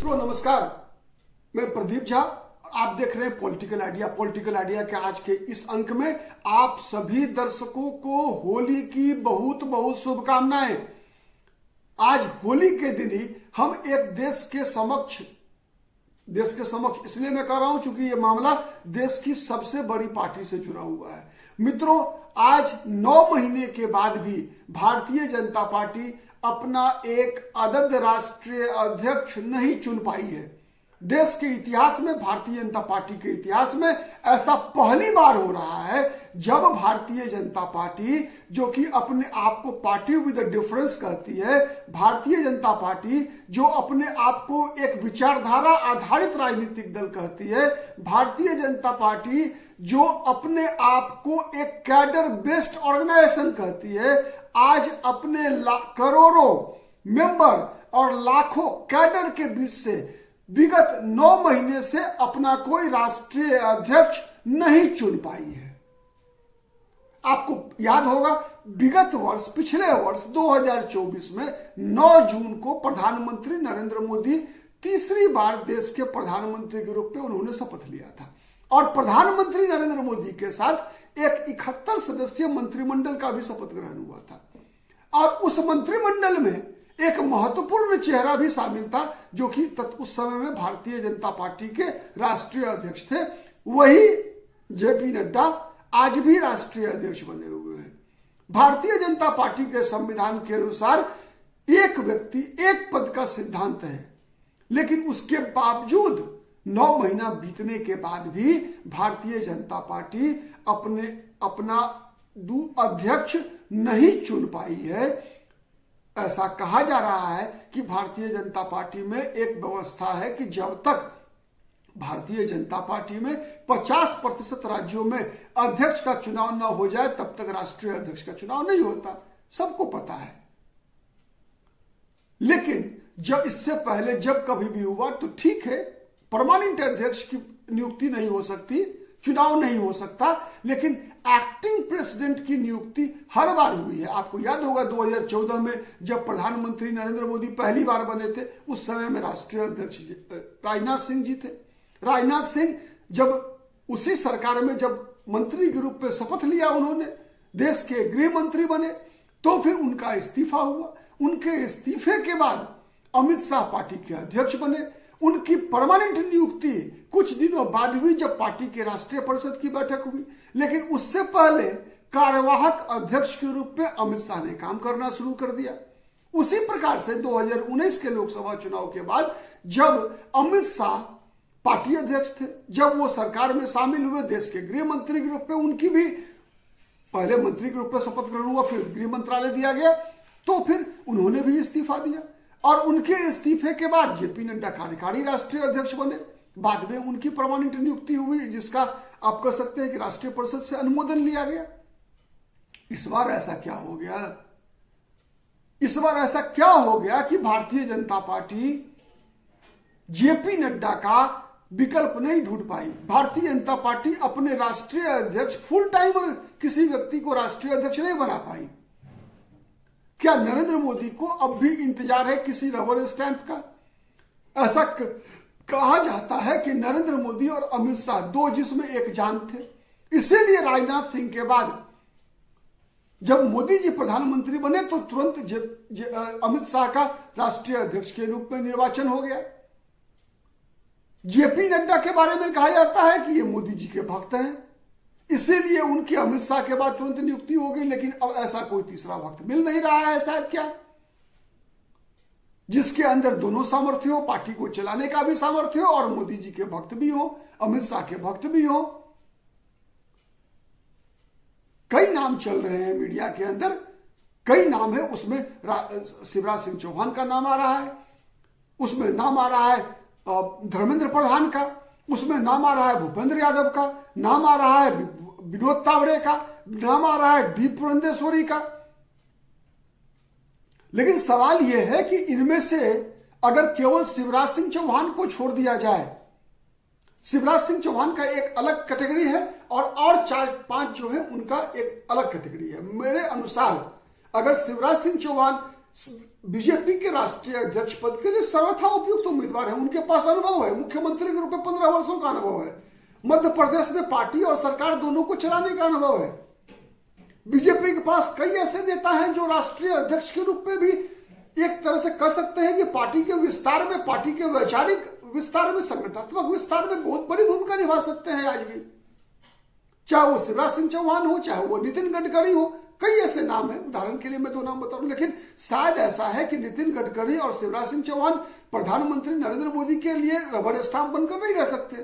मित्रों नमस्कार, मैं प्रदीप झा। आप देख रहे हैं पॉलिटिकल आइडिया के आज के इस अंक में आप सभी दर्शकों को होली की बहुत बहुत शुभकामनाएं। आज होली के दिन ही हम एक देश के समक्ष इसलिए मैं कह रहा हूं क्योंकि यह मामला देश की सबसे बड़ी पार्टी से जुड़ा हुआ है। मित्रों, आज 9 महीने के बाद भी भारतीय जनता पार्टी अपना एक आदर्श राष्ट्रीय अध्यक्ष नहीं चुन पाई है। देश के इतिहास में, भारतीय जनता पार्टी के इतिहास में ऐसा पहली बार हो रहा है जब भारतीय जनता पार्टी, जो कि अपने आप को पार्टी विद डिफरेंस कहती है, भारतीय जनता पार्टी जो अपने आप को एक विचारधारा आधारित राजनीतिक दल कहती है, भारतीय जनता पार्टी जो अपने आप को एक कैडर बेस्ड ऑर्गेनाइजेशन कहती है, आज अपने करोड़ों मेंबर और लाखों कैडर के बीच से विगत 9 महीने से अपना कोई राष्ट्रीय अध्यक्ष नहीं चुन पाई है। आपको याद होगा विगत वर्ष, पिछले वर्ष 2024 में 9 जून को प्रधानमंत्री नरेंद्र मोदी तीसरी बार देश के प्रधानमंत्री के रूप में उन्होंने शपथ लिया था और प्रधानमंत्री नरेंद्र मोदी के साथ एक 71 सदस्यीय मंत्रिमंडल का भी शपथ ग्रहण हुआ था और उस मंत्रिमंडल में एक महत्वपूर्ण चेहरा भी शामिल था जो कि उस समय में भारतीय जनता पार्टी के राष्ट्रीय अध्यक्ष थे। वही जेपी नड्डा आज भी राष्ट्रीय अध्यक्ष बने हुए हैं। भारतीय जनता पार्टी के संविधान के अनुसार एक व्यक्ति एक पद का सिद्धांत है, लेकिन उसके बावजूद 9 महीना बीतने के बाद भी भारतीय जनता पार्टी अपना अध्यक्ष नहीं चुन पाई है। ऐसा कहा जा रहा है कि भारतीय जनता पार्टी में एक व्यवस्था है कि जब तक भारतीय जनता पार्टी में 50% राज्यों में अध्यक्ष का चुनाव न हो जाए तब तक राष्ट्रीय अध्यक्ष का चुनाव नहीं होता, सबको पता है। लेकिन जब इससे पहले जब कभी भी हुआ तो ठीक है, परमानेंट अध्यक्ष की नियुक्ति नहीं हो सकती, चुनाव नहीं हो सकता, लेकिन एक्टिंग प्रेसिडेंट की नियुक्ति हर बार हुई है। आपको याद होगा 2014 में जब प्रधानमंत्री नरेंद्र मोदी पहली बार बने थे, उस समय में राष्ट्रीय अध्यक्ष राजनाथ सिंह जी थे। राजनाथ सिंह जब उसी सरकार में जब मंत्री के रूप में शपथ लिया, उन्होंने देश के गृह मंत्री बने, तो फिर उनका इस्तीफा हुआ। उनके इस्तीफे के बाद अमित शाह पार्टी के अध्यक्ष बने। उनकी परमानेंट नियुक्ति कुछ दिनों बाद हुई जब पार्टी के राष्ट्रीय परिषद की बैठक हुई, लेकिन उससे पहले कार्यवाहक अध्यक्ष के रूप में अमित शाह ने काम करना शुरू कर दिया। उसी प्रकार से 2019 के लोकसभा चुनाव के बाद जब अमित शाह पार्टी अध्यक्ष थे, जब वो सरकार में शामिल हुए देश के गृह मंत्री के रूप में, उनकी भी पहले मंत्री के रूप में शपथ ग्रहण हुआ, फिर गृह मंत्रालय दिया गया, तो फिर उन्होंने भी इस्तीफा दिया और उनके इस्तीफे के बाद जेपी नड्डा कार्यकारी राष्ट्रीय अध्यक्ष बने। बाद में उनकी परमानेंट नियुक्ति हुई जिसका आप कह सकते हैं कि राष्ट्रीय परिषद से अनुमोदन लिया गया। इस बार ऐसा क्या हो गया कि भारतीय जनता पार्टी जेपी नड्डा का विकल्प नहीं ढूंढ पाई। भारतीय जनता पार्टी अपने राष्ट्रीय अध्यक्ष फुल टाइम किसी व्यक्ति को राष्ट्रीय अध्यक्ष नहीं बना पाई। क्या नरेंद्र मोदी को अब भी इंतजार है किसी रबर स्टैंप का? ऐसा कहा जाता है कि नरेंद्र मोदी और अमित शाह 2 जिस्म एक जान थे। इसीलिए राजनाथ सिंह के बाद जब मोदी जी प्रधानमंत्री बने तो तुरंत अमित शाह का राष्ट्रीय अध्यक्ष के रूप में निर्वाचन हो गया। जेपी नड्डा के बारे में कहा जाता है कि ये मोदी जी के भक्त हैं, इसीलिए उनकी अमित शाह के बाद तुरंत नियुक्ति हो गई। लेकिन अब ऐसा कोई तीसरा भक्त मिल नहीं रहा है शायद, क्या जिसके अंदर दोनों सामर्थ्य हो, पार्टी को चलाने का भी सामर्थ्य हो और मोदी जी के भक्त भी हो, अमित शाह के भक्त भी हो। कई नाम चल रहे हैं मीडिया के अंदर, कई नाम है, उसमें शिवराज सिंह चौहान का नाम आ रहा है, उसमें नाम आ रहा है धर्मेंद्र प्रधान का, उसमें नाम आ रहा है भूपेंद्र यादव का, नाम आ रहा है विनोद तावड़े का, नाम आ रहा है डी पुरंदेश्वरी का। लेकिन सवाल यह है कि इनमें से अगर केवल शिवराज सिंह चौहान को छोड़ दिया जाए, शिवराज सिंह चौहान का एक अलग कैटेगरी है और 4-5 जो है उनका एक अलग कैटेगरी है। मेरे अनुसार अगर शिवराज सिंह चौहान बीजेपी के राष्ट्रीय अध्यक्ष पद के लिए सर्वथा उपयुक्त उम्मीदवार है। उनके पास अनुभव है, मुख्यमंत्री के रूप में 15 वर्षों का अनुभव है, मध्य प्रदेश में पार्टी और सरकार दोनों को चलाने का अनुभव है। बीजेपी के पास कई ऐसे नेता हैं जो राष्ट्रीय अध्यक्ष के रूप में भी एक तरह से कह सकते हैं कि पार्टी के विस्तार में, पार्टी के वैचारिक विस्तार में, संगठनात्मक विस्तार में बहुत बड़ी भूमिका निभा सकते हैं आज भी। चाहे वो शिवराज सिंह चौहान हो, चाहे वो नितिन गडकरी हो, कई ऐसे नाम हैं। उदाहरण के लिए मैं 2 नाम बता रहा हूं, लेकिन शायद ऐसा है कि नितिन गडकरी और शिवराज सिंह चौहान प्रधानमंत्री नरेंद्र मोदी के लिए रबर स्टाम्प बनकर नहीं रह सकते।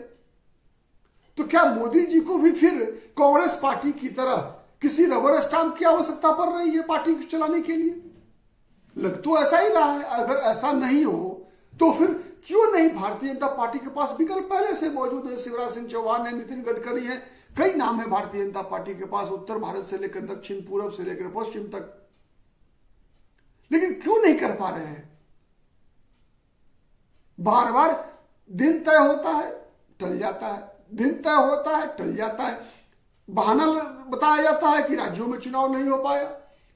तो क्या मोदी जी को भी फिर कांग्रेस पार्टी की तरह किसी रबर स्टाम्प की आवश्यकता पड़ रही है पार्टी को चलाने के लिए? लग तो ऐसा ही रहा है। अगर ऐसा नहीं हो तो फिर क्यों नहीं भारतीय जनता पार्टी के पास विकल्प पहले से मौजूद है। शिवराज सिंह चौहान है, नितिन गडकरी है, कई नाम है भारतीय जनता पार्टी के पास, उत्तर भारत से लेकर दक्षिण, पूर्व से लेकर पश्चिम तक। लेकिन क्यों नहीं कर पा रहे हैं? बार बार दिन तय होता है, टल जाता है, दिन तय होता है, टल जाता है। बहाना बताया जाता है कि राज्यों में चुनाव नहीं हो पाया।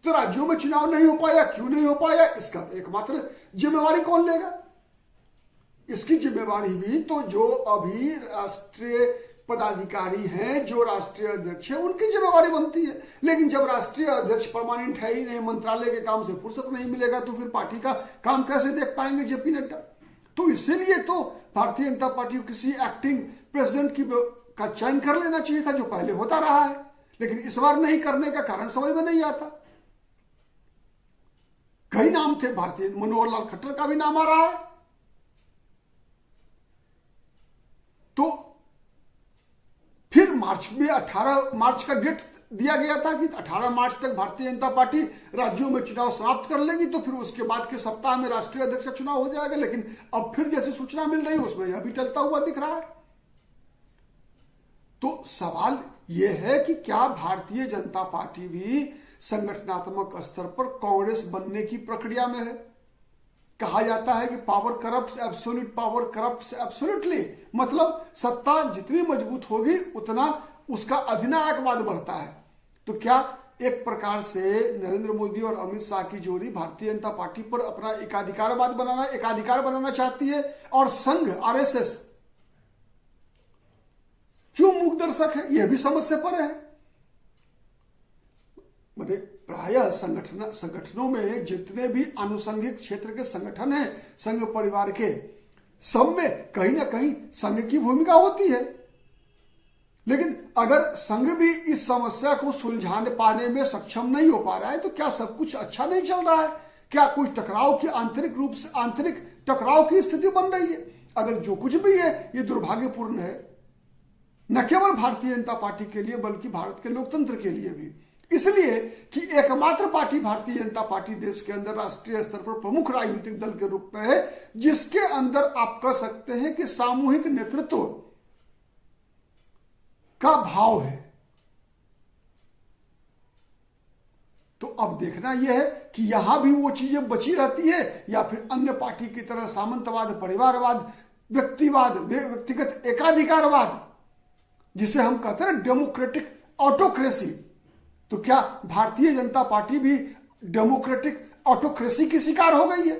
तो राज्यों में चुनाव नहीं हो पाया, क्यों नहीं हो पाया, इसका एकमात्र जिम्मेवारी कौन लेगा? इसकी जिम्मेवारी भी तो जो अभी राष्ट्रीय पदाधिकारी हैं, जो राष्ट्रीय अध्यक्ष है, उनकी जिम्मेवारी बनती है। लेकिन जब राष्ट्रीय अध्यक्ष परमानेंट है ही नहीं, मंत्रालय के काम से फुर्सत नहीं मिलेगा, तो फिर पार्टी का काम कैसे देख पाएंगे जेपी नड्डा? तो इसीलिए तो भारतीय जनता पार्टी को किसी एक्टिंग प्रेसिडेंट का चयन कर लेना चाहिए था, जो पहले होता रहा है। लेकिन इस बार नहीं करने का कारण समझ में नहीं आता। कई नाम थे, भारतीय मनोहर लाल खट्टर का भी नाम आ रहा है। तो फिर मार्च में 18 मार्च का डेट दिया गया था कि 18 मार्च तक भारतीय जनता पार्टी राज्यों में चुनाव समाप्त कर लेगी, तो फिर उसके बाद के सप्ताह में राष्ट्रीय अध्यक्ष का चुनाव हो जाएगा। लेकिन अब फिर जैसी सूचना मिल रही है उसमें यह भी टलता हुआ दिख रहा है। तो सवाल यह है कि क्या भारतीय जनता पार्टी भी संगठनात्मक स्तर पर कांग्रेस बनने की प्रक्रिया में है? कहा जाता है कि power corrupts absolute, power corrupts absolutely, मतलब सत्ता जितनी मजबूत होगी उतना उसका अधिनायकवाद बढ़ता है। तो क्या एक प्रकार से नरेंद्र मोदी और अमित शाह की जोड़ी भारतीय जनता पार्टी पर अपना एकाधिकार बनाना चाहती है? और संघ आरएसएस क्यों मूक दर्शक है, यह भी समझ से परे है। प्रायः संगठनों में जितने भी आनुषंगिक क्षेत्र के संगठन हैं, संघ परिवार के, सब में कहीं ना कहीं संघ की भूमिका होती है। लेकिन अगर संघ भी इस समस्या को सुलझाने पाने में सक्षम नहीं हो पा रहा है, तो क्या सब कुछ अच्छा नहीं चल रहा है? क्या कोई टकराव की आंतरिक टकराव की स्थिति बन रही है? अगर जो कुछ भी है ये दुर्भाग्यपूर्ण है, न केवल भारतीय जनता पार्टी के लिए बल्कि भारत के लोकतंत्र के लिए भी। इसलिए कि एकमात्र पार्टी भारतीय जनता पार्टी देश के अंदर राष्ट्रीय स्तर पर प्रमुख राजनीतिक दल के रूप में है, जिसके अंदर आप कह सकते हैं कि सामूहिक नेतृत्व का भाव है। तो अब देखना यह है कि यहां भी वो चीजें बची रहती है या फिर अन्य पार्टी की तरह सामंतवाद, परिवारवाद, व्यक्तिगत एकाधिकारवाद, जिसे हम कहते हैं डेमोक्रेटिक ऑटोक्रेसी। तो क्या भारतीय जनता पार्टी भी डेमोक्रेटिक ऑटोक्रेसी की शिकार हो गई है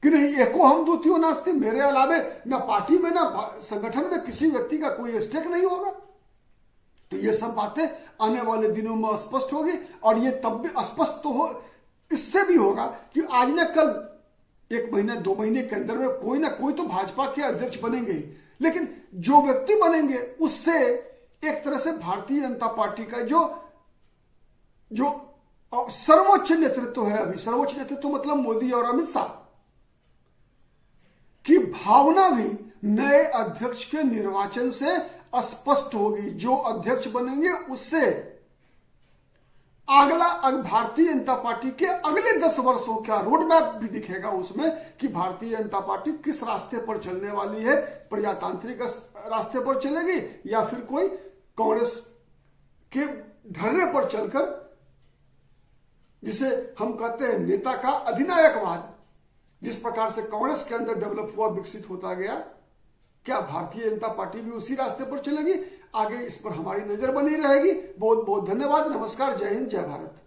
कि नहीं? एको हम द्वितीयो नास्ति, मेरे अलावे ना पार्टी में ना संगठन में किसी व्यक्ति का कोई स्टेक नहीं होगा। तो ये सब बातें आने वाले दिनों में स्पष्ट होगी। और ये तब भी स्पष्ट तो हो, इससे भी होगा कि आज न कल, 1 महीने 2 महीने के अंदर में कोई ना कोई तो भाजपा के अध्यक्ष बनेंगे ही। लेकिन जो व्यक्ति बनेंगे उससे एक तरह से भारतीय जनता पार्टी का जो सर्वोच्च नेतृत्व है, अभी सर्वोच्च नेतृत्व मतलब मोदी और अमित शाह की भावना भी नए अध्यक्ष के निर्वाचन से स्पष्ट होगी। जो अध्यक्ष बनेंगे उससे अगला भारतीय जनता पार्टी के अगले 10 वर्षों का रोड मैप भी दिखेगा उसमें, कि भारतीय जनता पार्टी किस रास्ते पर चलने वाली है। प्रजातांत्रिक रास्ते पर चलेगी या फिर कोई कांग्रेस के ढर्रे पर चलकर, जिसे हम कहते हैं नेता का अधिनायकवाद, जिस प्रकार से कांग्रेस के अंदर डेवलप हुआ, विकसित होता गया, क्या भारतीय जनता पार्टी भी उसी रास्ते पर चलेगी? आगे इस पर हमारी नजर बनी रहेगी। बहुत बहुत धन्यवाद। नमस्कार, जय हिंद, जय भारत।